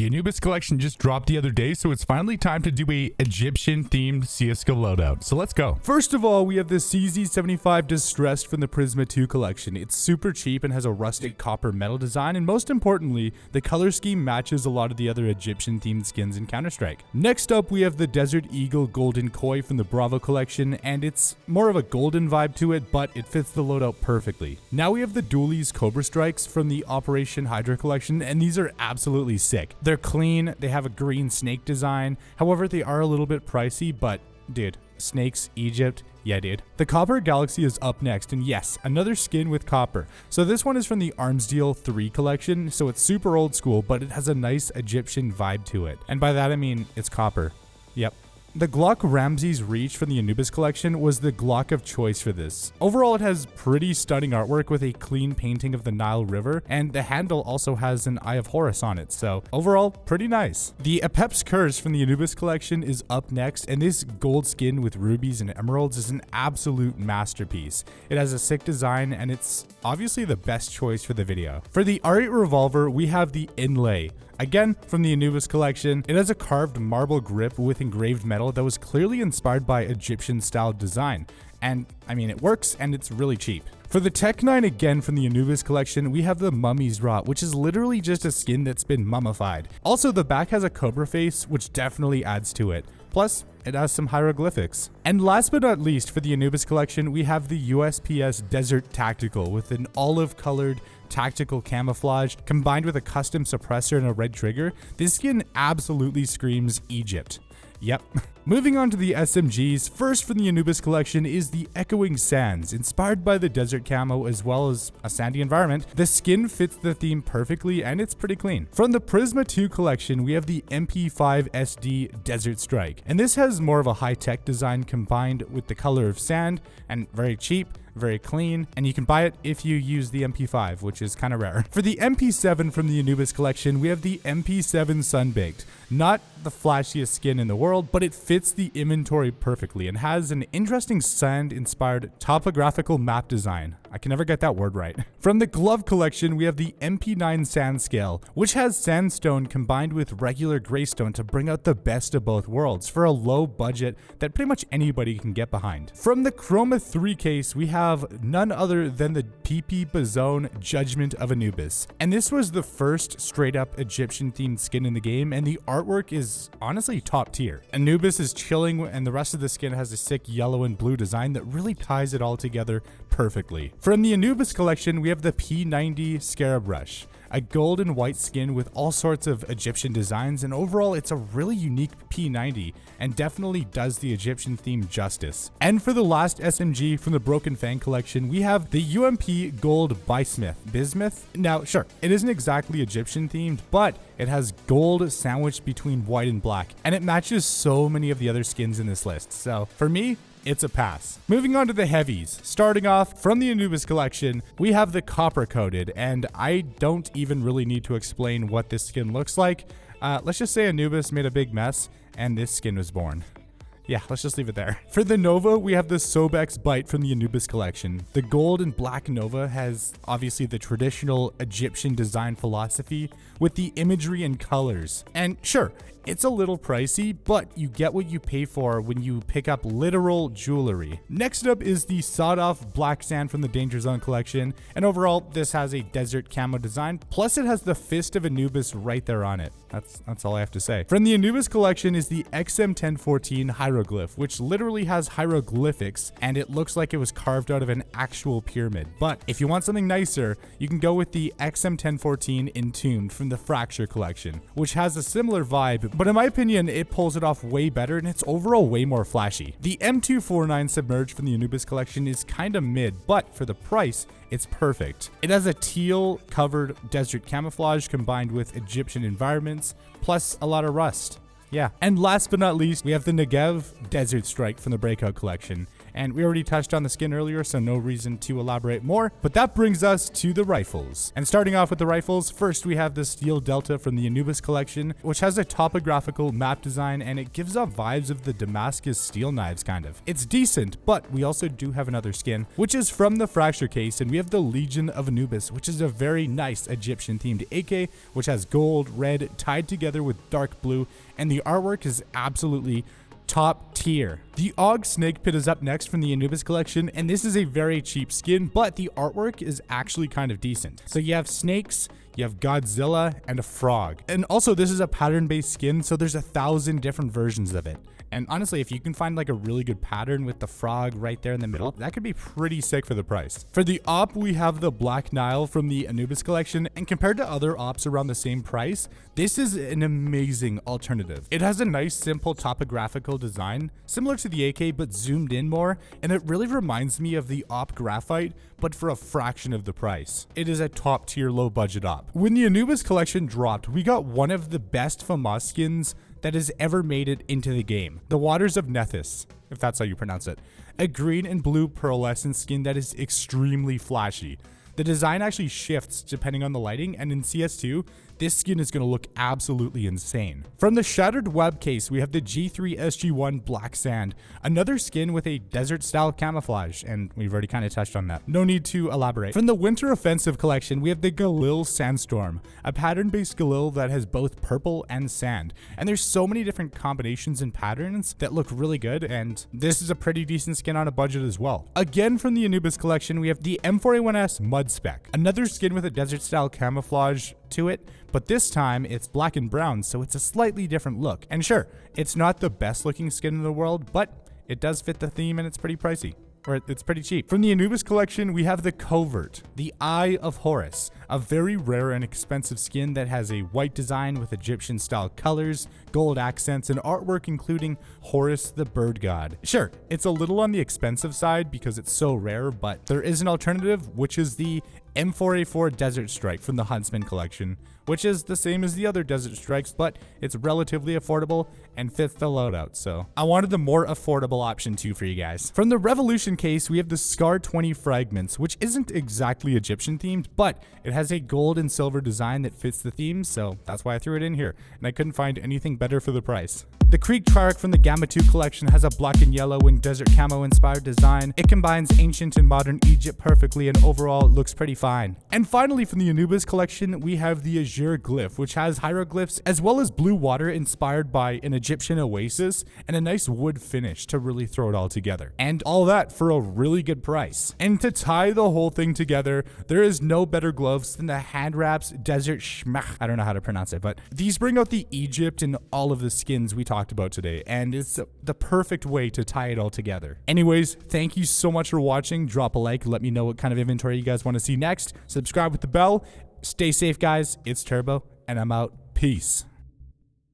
The Anubis Collection just dropped the other day, so it's finally time to do a Egyptian-themed CSGO loadout. So let's go. First of all, we have the CZ75 Distressed from the Prisma 2 collection. It's super cheap and has a rustic copper metal design, and most importantly, the color scheme matches a lot of the other Egyptian-themed skins in Counter-Strike. Next up, we have the Desert Eagle Golden Koi from the Bravo collection, and it's more of a golden vibe to it, but it fits the loadout perfectly. Now we have the Dualies Cobra Strikes from the Operation Hydra collection, and these are absolutely sick. They're clean, they have a green snake design, however they are a little bit pricey, but dude, snakes, Egypt, yeah dude. The Copper Galaxy is up next, and yes, another skin with copper. So this one is from the Arms Deal 3 collection, so it's super old school, but it has a nice Egyptian vibe to it. And by that I mean, it's copper. Yep. The Glock Ramses Reach from the Anubis collection was the Glock of choice for this. Overall, it has pretty stunning artwork with a clean painting of the Nile River, and the handle also has an Eye of Horus on it, so overall, pretty nice. The Apep's Curse from the Anubis collection is up next, and this gold skin with rubies and emeralds is an absolute masterpiece. It has a sick design, and it's obviously the best choice for the video. For the R8 Revolver, we have the Inlay. Again, from the Anubis collection, it has a carved marble grip with engraved metal that was clearly inspired by Egyptian-style design. And, I mean, it works, and it's really cheap. For the Tech 9 again from the Anubis collection, we have the Mummy's Rot, which is literally just a skin that's been mummified. Also, the back has a cobra face, which definitely adds to it. Plus, it has some hieroglyphics. And last but not least, for the Anubis collection, we have the USP-S Desert Tactical with an olive-colored tactical camouflage combined with a custom suppressor and a red trigger. This skin absolutely screams Egypt. Yep. Moving on to the SMGs, first from the Anubis collection is the Echoing Sands. Inspired by the desert camo as well as a sandy environment, the skin fits the theme perfectly and it's pretty clean. From the Prisma 2 collection, we have the MP5 SD Desert Strike. And this has more of a high-tech design combined with the color of sand, and very cheap, very clean, and you can buy it if you use the MP5, which is kind of rare. For the MP7 from the Anubis collection, we have the MP7 Sunbaked. Not the flashiest skin in the world, but it fits the inventory perfectly and has an interesting sand-inspired topographical map design. I can never get that word right. From the Glove collection, we have the MP9 Sand Scale, which has sandstone combined with regular greystone to bring out the best of both worlds for a low budget that pretty much anybody can get behind. From the Chroma 3 case, we have none other than the PPBizon Judgement of Anubis. And this was the first straight up Egyptian themed skin in the game, and the artwork is honestly top tier. Anubis is chilling, and the rest of the skin has a sick yellow and blue design that really ties it all together perfectly. From the Anubis collection, we have the P90 ScaraB Rush, a gold and white skin with all sorts of Egyptian designs, and overall it's a really unique P90 and definitely does the Egyptian theme justice. And for the last SMG from the Broken Fang collection, we have the UMP Gold Bismuth. Now, sure, it isn't exactly Egyptian themed, but it has gold sandwiched between white and black, and it matches so many of the other skins in this list. So for me, it's a pass. Moving on to the heavies. Starting off from the Anubis collection, we have the Copper Coated, and I don't even really need to explain what this skin looks like. Let's just say Anubis made a big mess, and this skin was born. Yeah, let's just leave it there. For the Nova, we have the Sobek's Bite from the Anubis collection. The gold and black Nova has obviously the traditional Egyptian design philosophy with the imagery and colors. And sure, it's a little pricey, but you get what you pay for when you pick up literal jewelry. Next up is the sawed-off Black Sand from the Danger Zone collection, and overall, this has a desert camo design, plus it has the Fist of Anubis right there on it. That's all I have to say. From the Anubis collection is the XM1014 Heiroglyph, which literally has hieroglyphics, and it looks like it was carved out of an actual pyramid. But if you want something nicer, you can go with the XM1014 Entombed from the Fracture collection, which has a similar vibe, but in my opinion, it pulls it off way better and it's overall way more flashy. The M249 Submerged from the Anubis collection is kinda mid, but for the price, it's perfect. It has a teal covered desert camouflage combined with Egyptian environments, plus a lot of rust. Yeah. And last but not least, we have the Negev Desert Strike from the Breakout collection. And we already touched on the skin earlier, so no reason to elaborate more. But that brings us to the rifles. And starting off with the rifles, first we have the Steel Delta from the Anubis Collection, which has a topographical map design, and it gives off vibes of the Damascus steel knives kind of. It's decent, but we also do have another skin, which is from the Fracture case, and we have the Legion of Anubis, which is a very nice Egyptian themed AK, which has gold, red, tied together with dark blue, and the artwork is absolutely top tier. The Og Snake Pit is up next from the Anubis Collection, and this is a very cheap skin, but the artwork is actually kind of decent. So you have snakes, you have Godzilla, and a frog. And also this is a pattern-based skin, so there's 1,000 different versions of it. And honestly, if you can find like a really good pattern with the frog right there in the middle, that could be pretty sick for the price. For the op, we have the Black Nile from the Anubis Collection, and compared to other ops around the same price, this is an amazing alternative. It has a nice simple topographical design, similar to the AK but zoomed in more, and it really reminds me of the op Graphite, but for a fraction of the price. It is a top tier low budget op. When the Anubis Collection dropped, we got one of the best FAMAS skins that has ever made it into the game. The Waters of Nephthys, if that's how you pronounce it. A green and blue pearlescent skin that is extremely flashy. The design actually shifts depending on the lighting, and in CS2, this skin is going to look absolutely insane. From the Shattered Web case, we have the G3 SG1 Black Sand, another skin with a desert style camouflage, and we've already kind of touched on that. No need to elaborate. From the Winter Offensive collection, we have the Galil Sandstorm, a pattern-based Galil that has both purple and sand. And there's so many different combinations and patterns that look really good, and this is a pretty decent skin on a budget as well. Again, from the Anubis collection, we have the M4A1S Mud Spec, another skin with a desert style camouflage to it, but this time it's black and brown, so it's a slightly different look. And sure, it's not the best looking skin in the world, but it does fit the theme and it's pretty pricey. Or it's pretty cheap. From the Anubis collection, we have the Covert, the Eye of Horus, a very rare and expensive skin that has a white design with Egyptian style colors, gold accents, and artwork including Horus the bird god. Sure, it's a little on the expensive side because it's so rare, but there is an alternative, which is the M4A4 Desert Strike from the Huntsman collection, which is the same as the other Desert Strikes, but it's relatively affordable and fits the loadout, so I wanted the more affordable option too for you guys. From the Revolution case, we have the Scar 20 Fragments, which isn't exactly Egyptian themed, but it has a gold and silver design that fits the theme, so that's why I threw it in here, and I couldn't find anything better for the price. The Creek Triarch from the Gamma 2 collection has a black and yellow and desert camo inspired design. It combines ancient and modern Egypt perfectly, and overall it looks pretty fine. And finally, from the Anubis collection, we have the Azure Glyph, which has hieroglyphs as well as blue water inspired by an Egyptian oasis and a nice wood finish to really throw it all together. And all that for a really good price. And to tie the whole thing together, there is no better gloves than the Hand Wraps Desert Schmach. I don't know how to pronounce it, but these bring out the Egypt in all of the skins we talked about today, and it's the perfect way to tie it all together. Anyways, thank you so much for watching. Drop a like, let me know what kind of inventory you guys want to see next. Subscribe with the bell. Stay safe, guys. It's Turbo, and I'm out. Peace.